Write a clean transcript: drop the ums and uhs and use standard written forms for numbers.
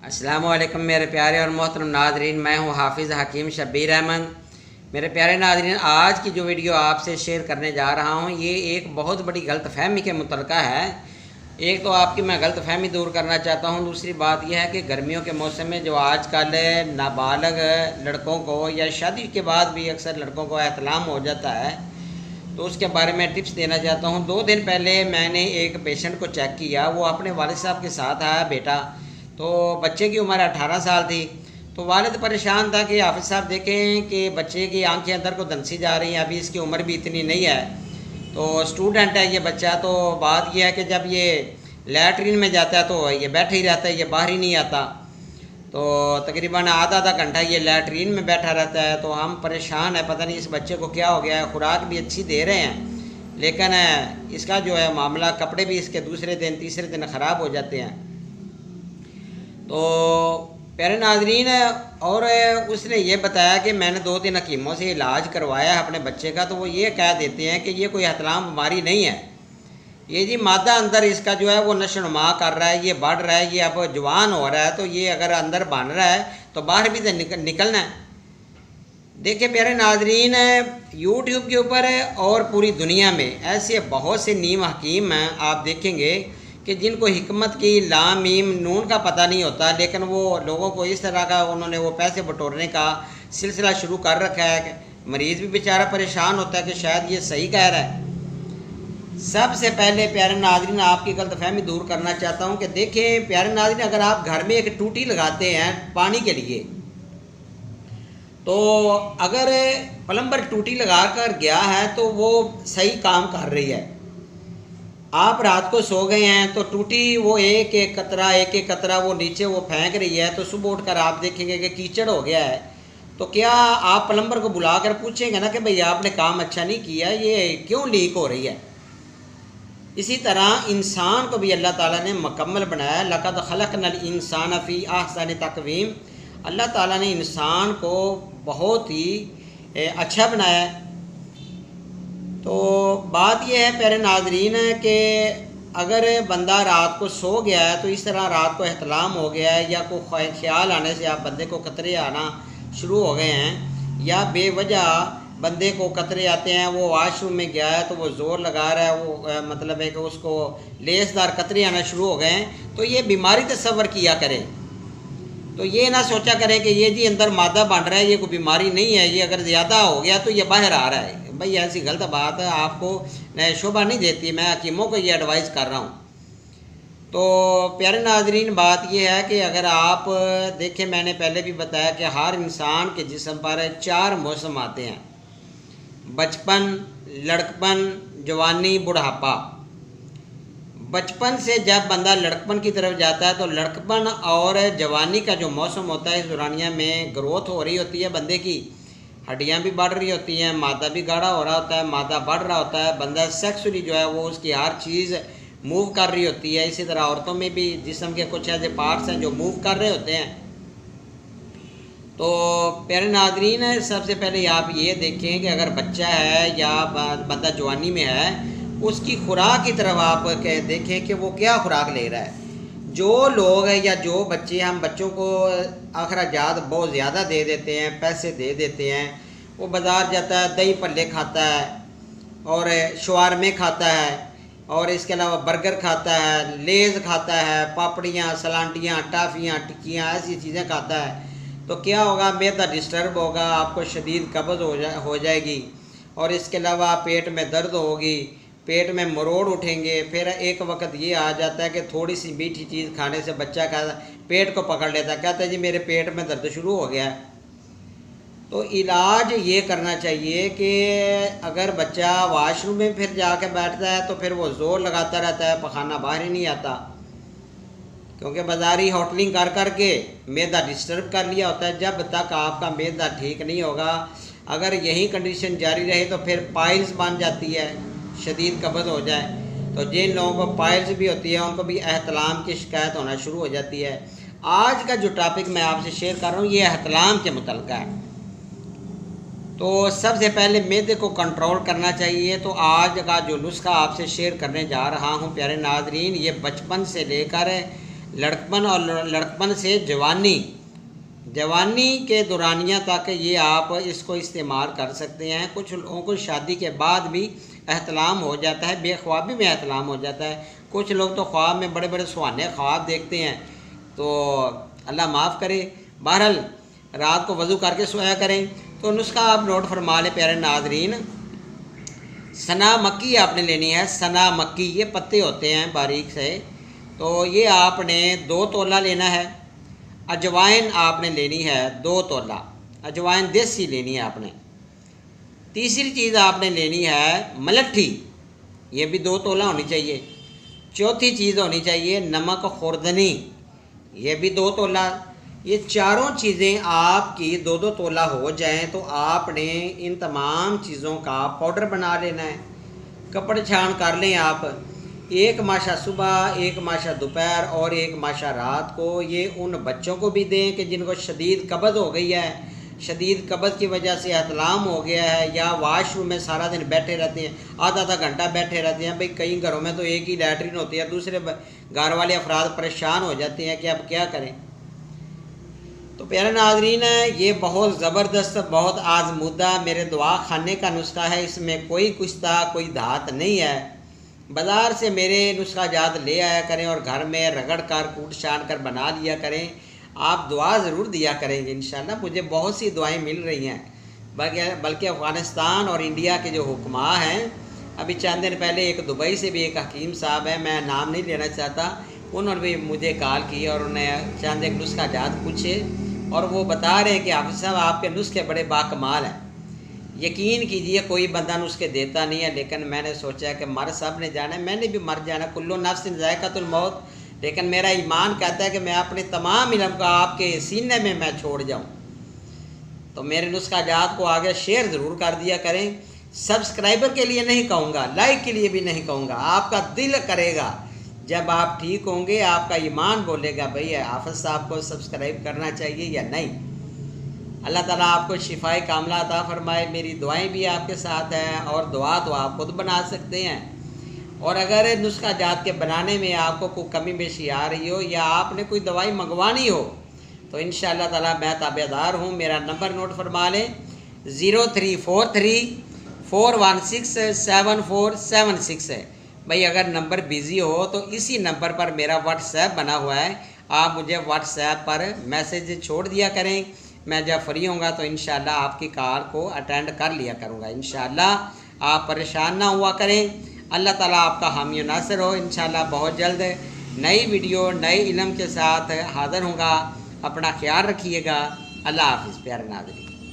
अस्सलामु अलैकुम मेरे प्यारे और मोहतरम नाज़रीन, मैं हूँ हाफिज़ हकीम शब्बीर अहमद। मेरे प्यारे नाज़रीन, आज की जो वीडियो आपसे शेयर करने जा रहा हूँ ये एक बहुत बड़ी गलतफ़हमी के मुतल्लिक़ है। एक तो आपकी मैं गलतफ़हमी दूर करना चाहता हूँ, दूसरी बात यह है कि गर्मियों के मौसम में जो आजकल नाबालग लड़कों को या शादी के बाद भी अक्सर लड़कों को एहतलाम हो जाता है, तो उसके बारे में टिप्स देना चाहता हूँ। 2 दिन पहले मैंने एक पेशेंट को चेक किया, वो अपने वालिद साहब के साथ आया बेटा, तो बच्चे की उम्र 18 साल थी। तो वालिद परेशान था कि हाफिज़ साहब देखें कि बच्चे की आंखें अंदर को धंसी जा रही हैं, अभी इसकी उम्र भी इतनी नहीं है, तो स्टूडेंट है ये बच्चा। तो बात यह है कि जब ये लैट्रिन में जाता है तो ये बैठे ही रहता है, ये बाहर ही नहीं आता। तो तकरीबन आधा घंटा ये लैट्रिन में बैठा रहता है। तो हम परेशान है, पता नहीं इस बच्चे को क्या हो गया है। खुराक भी अच्छी दे रहे हैं, लेकिन इसका जो है मामला, कपड़े भी इसके दूसरे दिन तीसरे दिन ख़राब हो जाते हैं। तो प्यारे नाजरीन, और उसने ये बताया कि मैंने 2-3 हकीमों से इलाज करवाया है अपने बच्चे का, तो वो ये कह देते हैं कि ये कोई एहतलाम बीमारी नहीं है, ये जी मादा अंदर इसका जो है वो नशोनुमा कर रहा है, ये बढ़ रहा है, ये अब जवान हो रहा है, तो ये अगर अंदर बन रहा है तो बाहर भी तो निकलना है। देखिए प्यारे नाजरीन, यूट्यूब के ऊपर और पूरी दुनिया में ऐसे बहुत से नीम हकीम हैं, आप देखेंगे कि जिनको हिकमत की लाम मीम नून का पता नहीं होता, लेकिन वो लोगों को इस तरह का उन्होंने वो पैसे बटोरने का सिलसिला शुरू कर रखा है। मरीज़ भी बेचारा परेशान होता है कि शायद ये सही कह रहा है। सबसे पहले प्यारे नाज़रीन, आपकी गलतफहमी दूर करना चाहता हूँ कि देखें प्यारे नाज़रीन, अगर आप घर में एक टूटी लगाते हैं पानी के लिए, तो अगर प्लम्बर टूटी लगा कर गया है तो वो सही काम कर रही है। आप रात को सो गए हैं तो टूटी वो एक एक कतरा वो नीचे वो फेंक रही है, तो सुबह उठकर आप देखेंगे कि कीचड़ हो गया है, तो क्या आप प्लम्बर को बुला कर पूछेंगे ना कि भाई आपने काम अच्छा नहीं किया, ये क्यों लीक हो रही है। इसी तरह इंसान को भी अल्लाह ताला ने मुकम्मल बनाया। लक़द खलक़नल इंसान फ़ी अहसन तक़वीम, अल्लाह ताला ने इंसान को बहुत ही अच्छा बनाया है। तो बात यह है प्यारे नाजरीन कि अगर बंदा रात को सो गया है तो इस तरह रात को एहतलाम हो गया है, या कोई ख्याल आने से आप बंदे को कतरे आना शुरू हो गए हैं, या बेवजह बंदे को कतरे आते हैं, वो वाशरूम में गया है तो वो ज़ोर लगा रहा है, वो मतलब है कि उसको लेसदार कतरे आना शुरू हो गए हैं, तो ये बीमारी तस्वर किया करें। तो ये ना सोचा करें कि ये जी अंदर मादा बन रहा है, ये कोई बीमारी नहीं है, ये अगर ज़्यादा हो गया तो ये बाहर आ रहा है। भाई ऐसी गलत बात है, आपको शोभा नहीं देती। मैं हकीमों को ये एडवाइस कर रहा हूँ। तो प्यारे नाजरीन, बात यह है कि अगर आप देखें, मैंने पहले भी बताया कि हर इंसान के जिस्म पर 4 मौसम आते हैं: बचपन, लड़कपन, जवानी, बुढ़ापा। बचपन से जब बंदा लड़कपन की तरफ जाता है तो लड़कपन और जवानी का जो मौसम होता है, इस दौरानिया में ग्रोथ हो रही होती है, बंदे की हड्डियां भी बढ़ रही होती हैं, मादा भी गाढ़ा हो रहा होता है, मादा बढ़ रहा होता है, बंदा सेक्सुअली जो है वो उसकी हर चीज़ मूव कर रही होती है। इसी तरह औरतों में भी जिस्म के कुछ ऐसे पार्ट्स हैं जो मूव कर रहे होते हैं। तो प्यारे नाजरीन, सबसे पहले आप ये देखें कि अगर बच्चा है या बंदा जवानी में है, उसकी खुराक की तरफ आप देखें कि वो क्या खुराक ले रहा है। जो लोग हैं या जो बच्चे, हम बच्चों को अखराजात बहुत ज़्यादा दे देते हैं, पैसे दे देते हैं, वो बाज़ार जाता है, दही पल्ले खाता है और शवारमे खाता है, और इसके अलावा बर्गर खाता है, लेज़ खाता है, पापड़ियाँ, सलांटियाँ, टाफ़ियाँ, टिक्कियाँ, ऐसी चीज़ें खाता है, तो क्या होगा, मैदा डिस्टर्ब होगा, आपको शदीद कब्ज़ हो जाएगी, और इसके अलावा पेट में दर्द होगी, पेट में मरोड़ उठेंगे। फिर एक वक्त ये आ जाता है कि थोड़ी सी मीठी चीज़ खाने से बच्चा का पेट को पकड़ लेता है, कहता है जी मेरे पेट में दर्द शुरू हो गया है। तो इलाज ये करना चाहिए कि अगर बच्चा वाशरूम में फिर जाके बैठता है तो फिर वो ज़ोर लगाता रहता है, पखाना बाहर ही नहीं आता, क्योंकि बाज़ारी होटलिंग कर कर के मैदा डिस्टर्ब कर लिया होता है। जब तक आपका मैदा ठीक नहीं होगा, अगर यही कंडीशन जारी रहे तो फिर पाइल्स बन जाती है, शदीद कब्ज़ हो जाए। तो जिन लोगों को पाइल्स भी होती है उनको भी एहतलाम की शिकायत होना शुरू हो जाती है। आज का जो टॉपिक मैं आपसे शेयर कर रहा हूँ ये एहतलाम के मुतल्लिक़ है। तो सबसे पहले मैदे को कंट्रोल करना चाहिए। तो आज का जो नुस्खा आपसे शेयर करने जा रहा हूँ प्यारे नाजरीन, ये बचपन से लेकर लड़कपन और लड़कपन से जवानी, जवानी के दौरानिया तक ये आप इसको इस्तेमाल कर सकते हैं। कुछ लोगों को शादी के बाद भी एहतलाम हो जाता है, बेख्वाबी में एहतलाम हो जाता है। कुछ लोग तो ख्वाब में बड़े बड़े सुहाने ख्वाब देखते हैं, तो अल्लाह माफ़ करे। बहरहाल रात को वज़ू करके सोया करें। तो नुस्खा आप नोट फरमा लें प्यारे नाज़रीन। सना मक्की आपने लेनी है, सना मक्की, ये पत्ते होते हैं बारीक से, तो ये आपने 2 तोला लेना है। अजवाइन आपने लेनी है 2 तोला, अजवाइन देसी लेनी है आपने। तीसरी चीज़ आपने लेनी है मलट्ठी, ये भी 2 तोला होनी चाहिए। चौथी चीज़ होनी चाहिए नमक खुर्दनी, ये भी 2 तोला। ये चारों चीज़ें आपकी 2-2 तोला हो जाएं तो आपने इन तमाम चीज़ों का पाउडर बना लेना है। कपड़े छान कर लें आप, 1 माशा सुबह, 1 माशा दोपहर और 1 माशा रात को। ये उन बच्चों को भी दें कि जिनको शदीद कब्ज़ हो गई है, शदीद कब्ज़ की वजह से एहतलाम हो गया है, या वाशरूम में सारा दिन बैठे रहते हैं, आधा घंटा बैठे रहते हैं। भाई कई घरों में तो एक ही लैट्रिन होती है, दूसरे घर वाले अफराद परेशान हो जाते हैं कि अब क्या करें। तो प्यारे नाज़रीन, ये बहुत ज़बरदस्त, बहुत आज़मूदा मेरे दुआ खाने का नुस्खा है। इसमें कोई कुश्ता, कोई धात नहीं है। बाज़ार से मेरे नुस्खा जात ले आया करें और घर में रगड़ कर कूट छान कर बना लिया करें। आप दुआ ज़रूर दिया करेंगे इंशाल्लाह। मुझे बहुत सी दुआएं मिल रही हैं, बल्कि अफ़गानिस्तान और इंडिया के जो हुक्मा हैं, अभी चंद दिन पहले एक दुबई से भी एक हकीम साहब है, मैं नाम नहीं लेना चाहता, उन्होंने भी मुझे कॉल की और उन्हें चंद एक नुस्खा जात पूछे और वो बता रहे हैं कि हाफ़िज़ साहब आपके नुस्खे बड़े बाकमाल हैं। यकीन कीजिए कोई बंदा नुस्खे देता नहीं है, लेकिन मैंने सोचा कि मर सब ने जाना है, मैंने भी मर जाना, कुल्लु नफ्सिन ज़ायक़ातुल मौत। लेकिन मेरा ईमान कहता है कि मैं अपने तमाम इल्म का आपके सीने में मैं छोड़ जाऊं। तो मेरे नुस्खा जात को आगे शेयर ज़रूर कर दिया करें। सब्सक्राइबर के लिए नहीं कहूँगा, लाइक के लिए भी नहीं कहूँगा, आपका दिल करेगा जब आप ठीक होंगे, आपका ईमान बोलेगा भाई हाफ़िज़ साहब को सब्सक्राइब करना चाहिए या नहीं। अल्लाह ताला आपको शिफाए कामला अता फरमाए। मेरी दुआएं भी आपके साथ हैं और दुआ तो आप खुद बना सकते हैं। और अगर नुस्खा जात के बनाने में आपको कोई कमी बेशी आ रही हो या आपने कोई दवाई मंगवानी हो तो इंशाअल्लाह ताला मैं ताबेदार हूँ। मेरा नंबर नोट फरमा लें, 0343416747 है। भाई अगर नंबर बिज़ी हो तो इसी नंबर पर मेरा व्हाट्सएप बना हुआ है, आप मुझे व्हाट्सएप पर मैसेज छोड़ दिया करें। मैं जब फ्री होऊंगा तो इंशाल्लाह आपकी कॉल को अटेंड कर लिया करूँगा। इंशाल्लाह आप परेशान ना हुआ करें। अल्लाह ताला आपका हामी नासिर हो। इंशाल्लाह बहुत जल्द नई वीडियो नए इल्म के साथ हाज़िर होगा। अपना ख्याल रखिएगा। अल्लाह हाफ़िज़ प्यारे नाज़रीन।